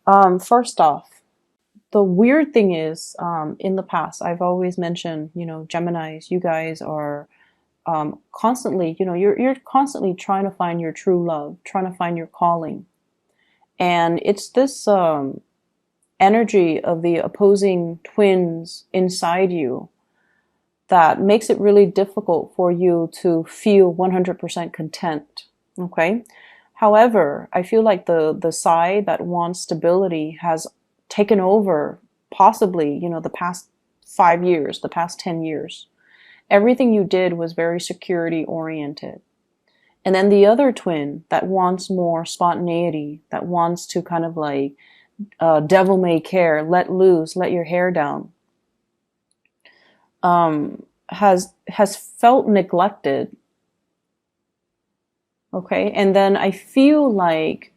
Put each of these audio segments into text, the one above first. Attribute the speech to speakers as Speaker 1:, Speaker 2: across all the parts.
Speaker 1: First off, the weird thing is, in the past, I've always mentioned, Geminis, you guys are constantly, you're constantly trying to find your true love, trying to find your calling. And it's this energy of the opposing twins inside you that makes it really difficult for you to feel 100% content. Okay. However, I feel like the side that wants stability has taken over, possibly, the past 5 years, the past 10 years. Everything you did was very security oriented. And then the other twin that wants more spontaneity, that wants to kind of like devil may care, let loose, let your hair down, has felt neglected. Okay. And then I feel like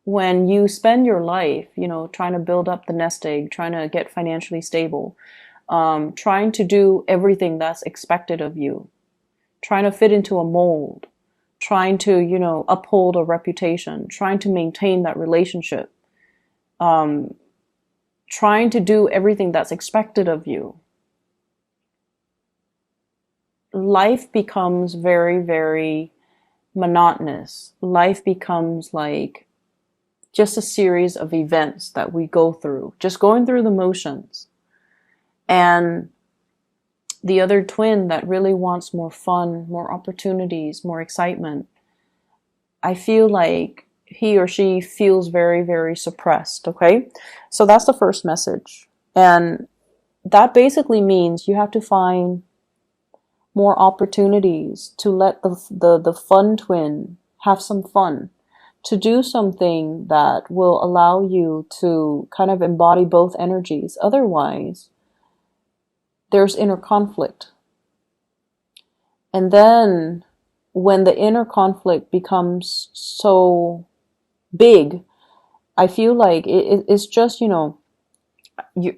Speaker 1: when you spend your life, trying to build up the nest egg, trying to get financially stable, trying to do everything that's expected of you, trying to fit into a mold, trying to, uphold a reputation, trying to maintain that relationship, trying to do everything that's expected of you, life becomes very, very monotonous. Life becomes like just a series of events that we go through, just going through the motions. And the other twin that really wants more fun, more opportunities, more excitement, I feel like he or she feels very, very suppressed. Okay. So that's the first message. And that basically means you have to find more opportunities to let the fun twin have some fun, to do something that will allow you to kind of embody both energies. Otherwise, there's inner conflict. And then when the inner conflict becomes so big, I feel like it's just, you're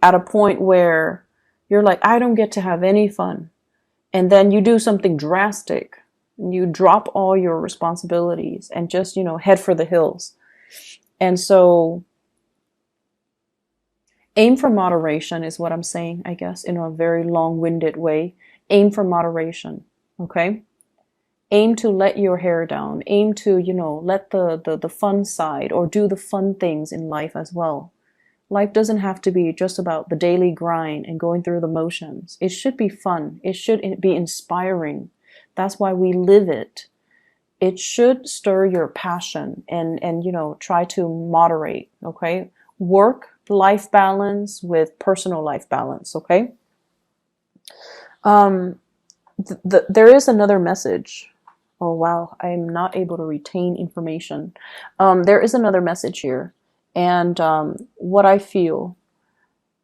Speaker 1: at a point where you're like, I don't get to have any fun. And then you do something drastic. You drop all your responsibilities and just, head for the hills. And so aim for moderation is what I'm saying, I guess, in a very long-winded way. Aim for moderation. Okay? Aim to let your hair down. Aim to, let the fun side, or do the fun things in life as well. Life doesn't have to be just about the daily grind and going through the motions. It should be fun. It should be inspiring. That's why we live it. It should stir your passion and try to moderate, okay? Work-life balance with personal life balance, okay? There is another message. Oh, wow. I'm not able to retain information. There is another message here. And what I feel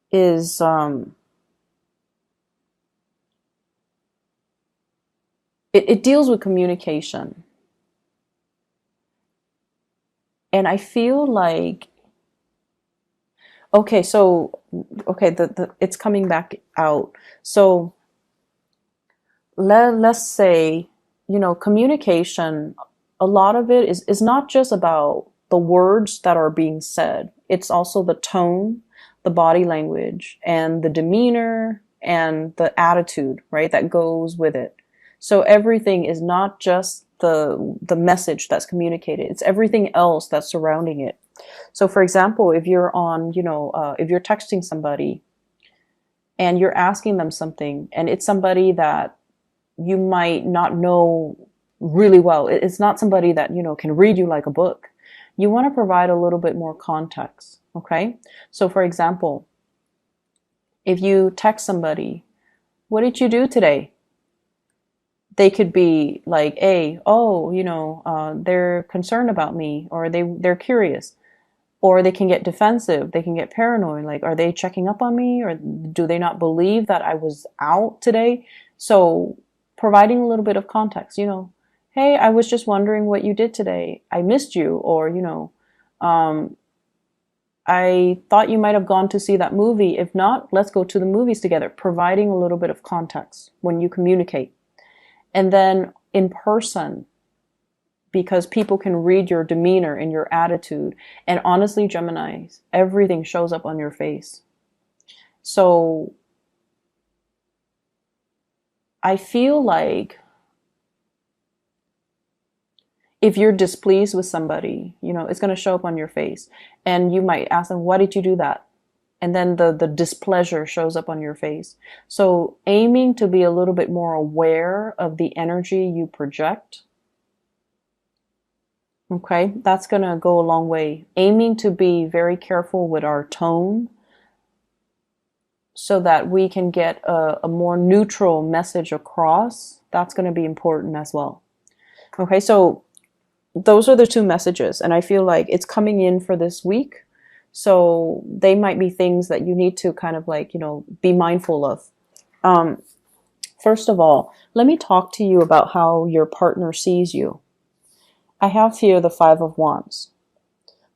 Speaker 1: is it deals with communication. And I feel like, okay, it's coming back out. So let's say, communication, a lot of it is not just about the words that are being said. It's also the tone, the body language, and the demeanor and the attitude, right, that goes with it. So everything is not just the message that's communicated. It's everything else that's surrounding it. So for example, if you're on, if you're texting somebody and you're asking them something and it's somebody that you might not know really well, it's not somebody that, can read you like a book. You want to provide a little bit more context, okay? So for example, if you text somebody, what did you do today? They could be like, hey, they're concerned about me, or they're curious, or they can get defensive, they can get paranoid, like, are they checking up on me, or do they not believe that I was out today? So providing a little bit of context, hey, I was just wondering what you did today. I missed you. Or, I thought you might have gone to see that movie. If not, let's go to the movies together. Providing a little bit of context when you communicate. And then in person, because people can read your demeanor and your attitude. And honestly, Geminis, everything shows up on your face. So I feel like if you're displeased with somebody, you know, it's going to show up on your face. And you might ask them, why did you do that? And then the displeasure shows up on your face. So aiming to be a little bit more aware of the energy you project. Okay, that's going to go a long way. Aiming to be very careful with our tone so that we can get a more neutral message across. That's going to be important as well. Okay, so those are the two messages, and I feel like it's coming in for this week. So they might be things that you need to kind of like, you know, be mindful of. First of all, let me talk to you about how your partner sees you. I have here the Five of Wands.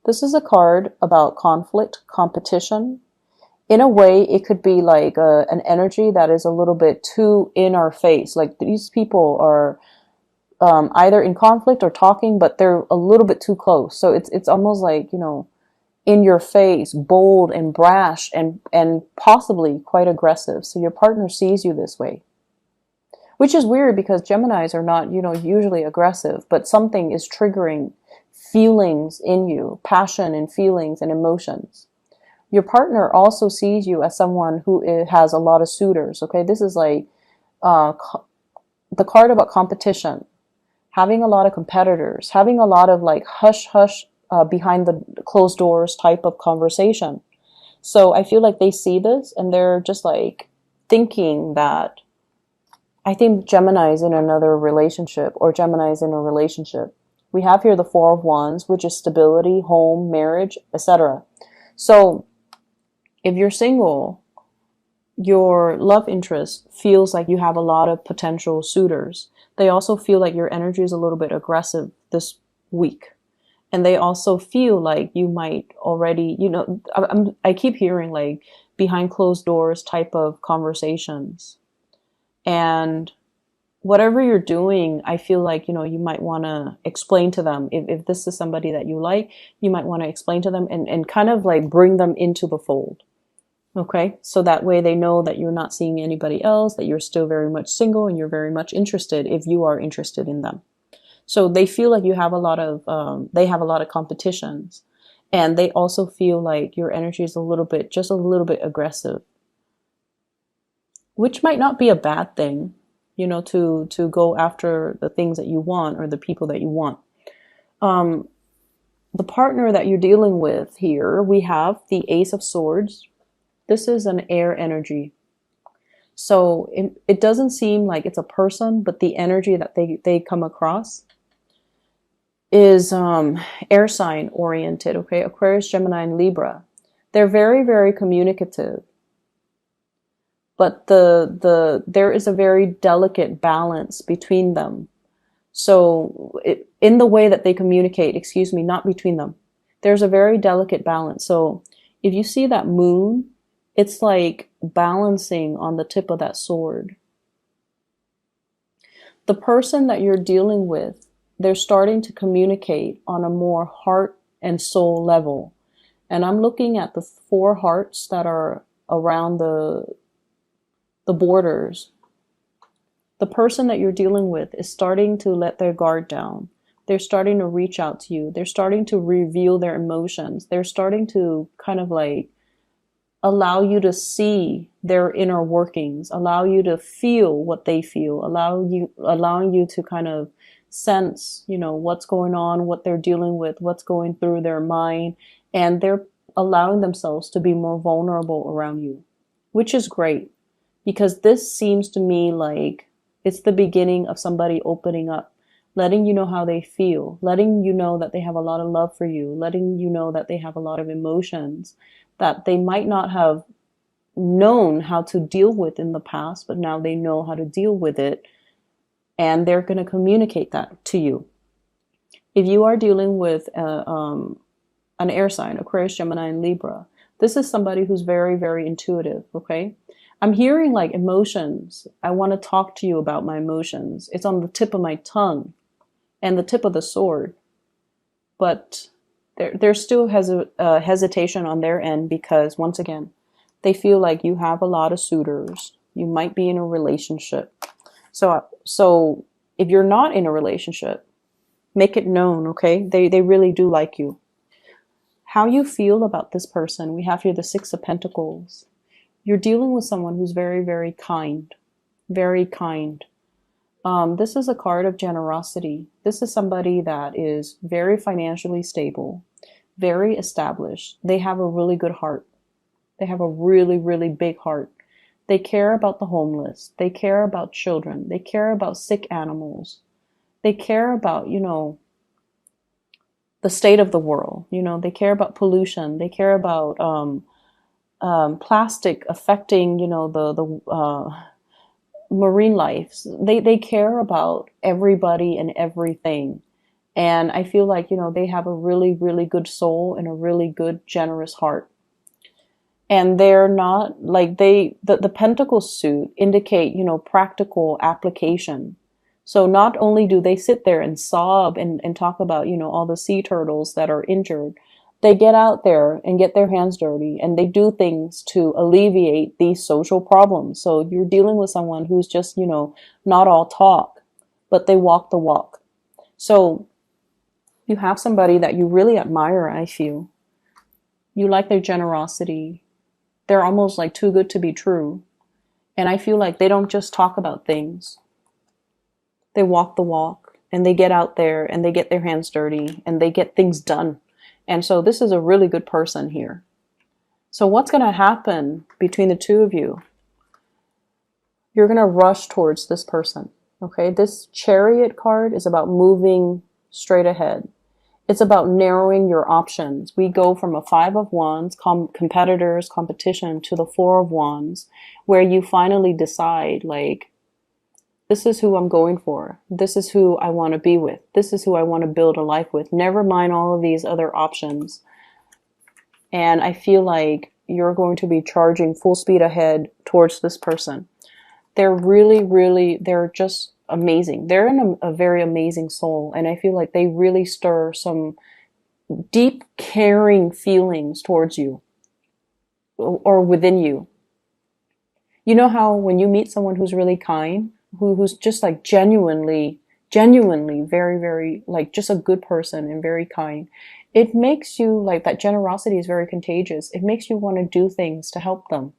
Speaker 1: This is a card about conflict, competition. In a way, it could be like an energy that is a little bit too in our face. Like these people are either in conflict or talking, but they're a little bit too close. So it's almost like, you know, in your face, bold and brash and possibly quite aggressive. So your partner sees you this way. Which is weird because Geminis are not, you know, usually aggressive, but something is triggering feelings in you, passion and feelings and emotions. Your partner also sees you as someone who has a lot of suitors, okay? This is like the card about competition, having a lot of competitors, having a lot of like hush-hush behind the closed doors type of conversation. So I feel like they see this and they're just like thinking that I think Gemini is in another relationship or Gemini is in a relationship. We have here the Four of Wands, which is stability, home, marriage, etc. So if you're single, your love interest feels like you have a lot of potential suitors. They also feel like your energy is a little bit aggressive this week. And they also feel like you might already, you know, I keep hearing like behind closed doors type of conversations. And whatever you're doing, I feel like, you know, you might want to explain to them. If this is somebody that you like, you might want to explain to them and kind of like bring them into the fold. Okay, so that way they know that you're not seeing anybody else, that you're still very much single and you're very much interested if you are interested in them. So they feel like you have a lot of, they have a lot of competitions, and they also feel like your energy is just a little bit aggressive, which might not be a bad thing, you know, to go after the things that you want or the people that you want. The partner that you're dealing with here, we have the Ace of Swords. This is an air energy. So it doesn't seem like it's a person, but the energy that they come across is air sign oriented, okay? Aquarius, Gemini, and Libra. They're very, very communicative. But there is a very delicate balance between them. So in the way that they communicate, not between them. There's a very delicate balance. So if you see that moon, it's like balancing on the tip of that sword. The person that you're dealing with, they're starting to communicate on a more heart and soul level. And I'm looking at the 4 hearts that are around the borders. The person that you're dealing with is starting to let their guard down. They're starting to reach out to you. They're starting to reveal their emotions. They're starting to kind of like allow you to see their inner workings, allow you to feel what they feel, allowing you to kind of sense, you know, what's going on, what they're dealing with, what's going through their mind, and they're allowing themselves to be more vulnerable around you, which is great, because this seems to me like it's the beginning of somebody opening up, letting you know how they feel, letting you know that they have a lot of love for you, letting you know that they have a lot of emotions that they might not have known how to deal with in the past, but now they know how to deal with it, and they're going to communicate that to you. If you are dealing with an air sign, Aquarius, Gemini, and Libra, this is somebody who's very, very intuitive, okay? I'm hearing like emotions. I want to talk to you about my emotions. It's on the tip of my tongue. and the tip of the sword. But there still has a hesitation on their end because, once again, they feel like you have a lot of suitors. You might be in a relationship. So if you're not in a relationship, make it known, okay? They really do like you. How you feel about this person, we have here the Six of Pentacles. You're dealing with someone who's very, very kind. Very kind. This is a card of generosity. This is somebody that is very financially stable, very established. They have a really good heart. They have a really, really big heart. They care about the homeless. They care about children. They care about sick animals. They care about, the state of the world. They care about pollution. They care about plastic affecting, the marine life. They care about everybody and everything. And I feel like, they have a really, really good soul and a really good, generous heart. And they're not like the pentacle suit indicate, practical application. So not only do they sit there and sob and talk about, all the sea turtles that are injured, they get out there and get their hands dirty and they do things to alleviate these social problems. So you're dealing with someone who's just, not all talk, but they walk the walk. So you have somebody that you really admire, I feel. You like their generosity. They're almost like too good to be true. And I feel like they don't just talk about things. They walk the walk and they get out there and they get their hands dirty and they get things done. And so this is a really good person here. So what's going to happen between the two of you? You're going to rush towards this person. Okay. This Chariot card is about moving straight ahead. It's about narrowing your options. We go from a Five of Wands, competitors, competition, to the Four of Wands, where you finally decide, like, this is who I'm going for. This is who I want to be with. This is who I want to build a life with. Never mind all of these other options. And I feel like you're going to be charging full speed ahead towards this person. They're really, really, they're just amazing. They're in a very amazing soul. And I feel like they really stir some deep, caring feelings towards you or within you. You know how when you meet someone who's really kind, who's just like genuinely very, very, like, just a good person and very kind, it makes you, like, that generosity is very contagious. It makes you want to do things to help them.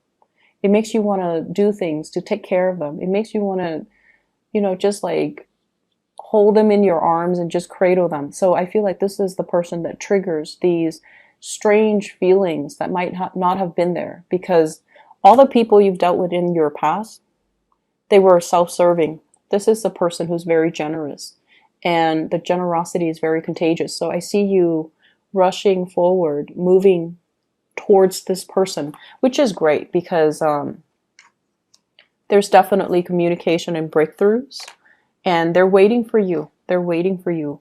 Speaker 1: It makes you want to do things to take care of them. It makes you want to, just like hold them in your arms and just cradle them. So I feel like this is the person that triggers these strange feelings that might not have been there, because all the people you've dealt with in your past, they were self-serving. This is the person who's very generous, and the generosity is very contagious. So I see you rushing forward, moving towards this person, which is great because there's definitely communication and breakthroughs, and they're waiting for you. They're waiting for you.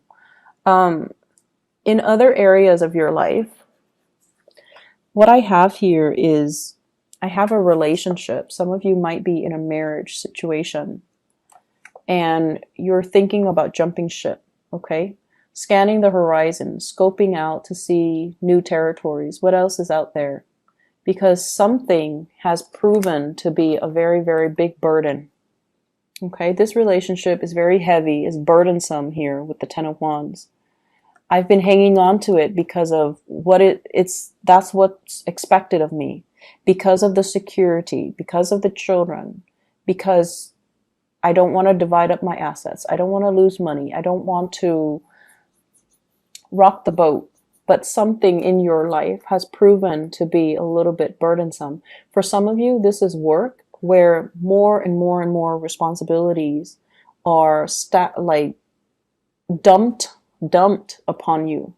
Speaker 1: In other areas of your life, what I have here is I have a relationship. Some of you might be in a marriage situation and you're thinking about jumping ship, okay? Scanning the horizon, scoping out to see new territories. What else is out there? Because something has proven to be a very, very big burden. Okay, this relationship is very heavy, is burdensome here with the Ten of Wands. I've been hanging on to it because of what that's what's expected of me. Because of the security, because of the children, because I don't want to divide up my assets. I don't want to lose money. I don't want to rock the boat. But something in your life has proven to be a little bit burdensome. For some of you, this is work where more and more and more responsibilities are dumped upon you.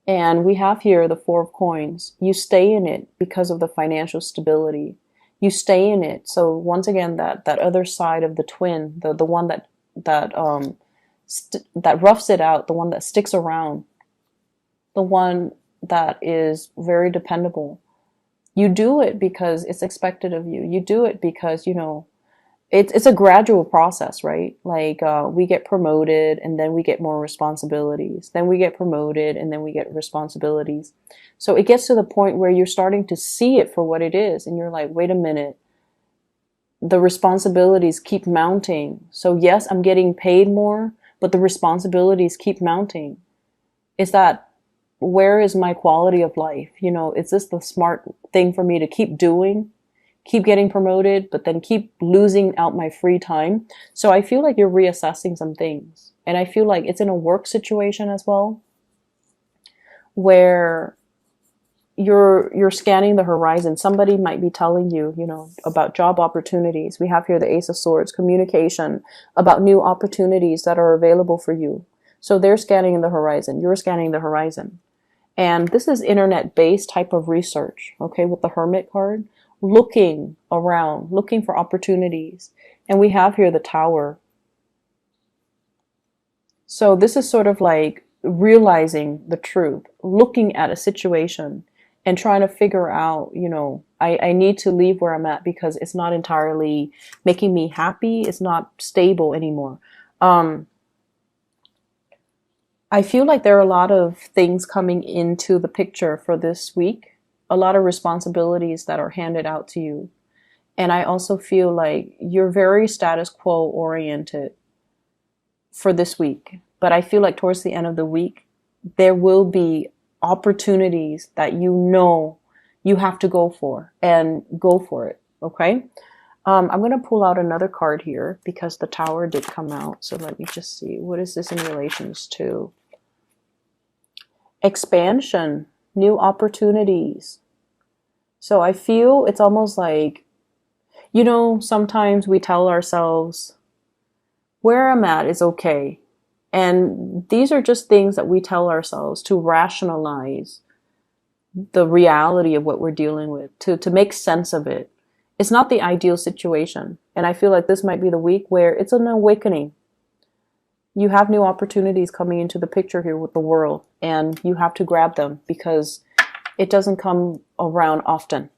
Speaker 1: And we have here the Four of Coins. You stay in it because of the financial stability. You stay in it. So once again, that other side of the twin, the one that roughs it out, the one that sticks around, the one that is very dependable. You do it because it's expected of you. You do it because, it's a gradual process, right? Like we get promoted and then we get more responsibilities. Then we get promoted and then we get responsibilities. So it gets to the point where you're starting to see it for what it is. And you're like, wait a minute, the responsibilities keep mounting. So yes, I'm getting paid more, but the responsibilities keep mounting. Is that, where is my quality of life? You know, is this the smart thing for me to keep doing? Keep getting promoted, but then keep losing out my free time. So I feel like you're reassessing some things. And I feel like it's in a work situation as well, where you're scanning the horizon. Somebody might be telling you, you know, about job opportunities. We have here the Ace of Swords, communication, about new opportunities that are available for you. So they're scanning the horizon. You're scanning the horizon. And this is internet-based type of research, okay, with the Hermit card. Looking around, looking for opportunities. And we have here the Tower. So this is sort of like realizing the truth, looking at a situation and trying to figure out, you know, I need to leave where I'm at because it's not entirely making me happy. It's not stable anymore. I feel like there are a lot of things coming into the picture for this week. A lot of responsibilities that are handed out to you. And I also feel like you're very status quo oriented for this week. But I feel like towards the end of the week, there will be opportunities that you know you have to go for, and go for it. Okay. I'm going to pull out another card here because the Tower did come out. So let me just see. What is this in relations to? Expansion, new opportunities. So I feel it's almost like, you know, sometimes we tell ourselves where I'm at is okay. And these are just things that we tell ourselves to rationalize the reality of what we're dealing with, to make sense of it. It's not the ideal situation. And I feel like this might be the week where it's an awakening. You have new opportunities coming into the picture here with the world, and you have to grab them because it doesn't come around often.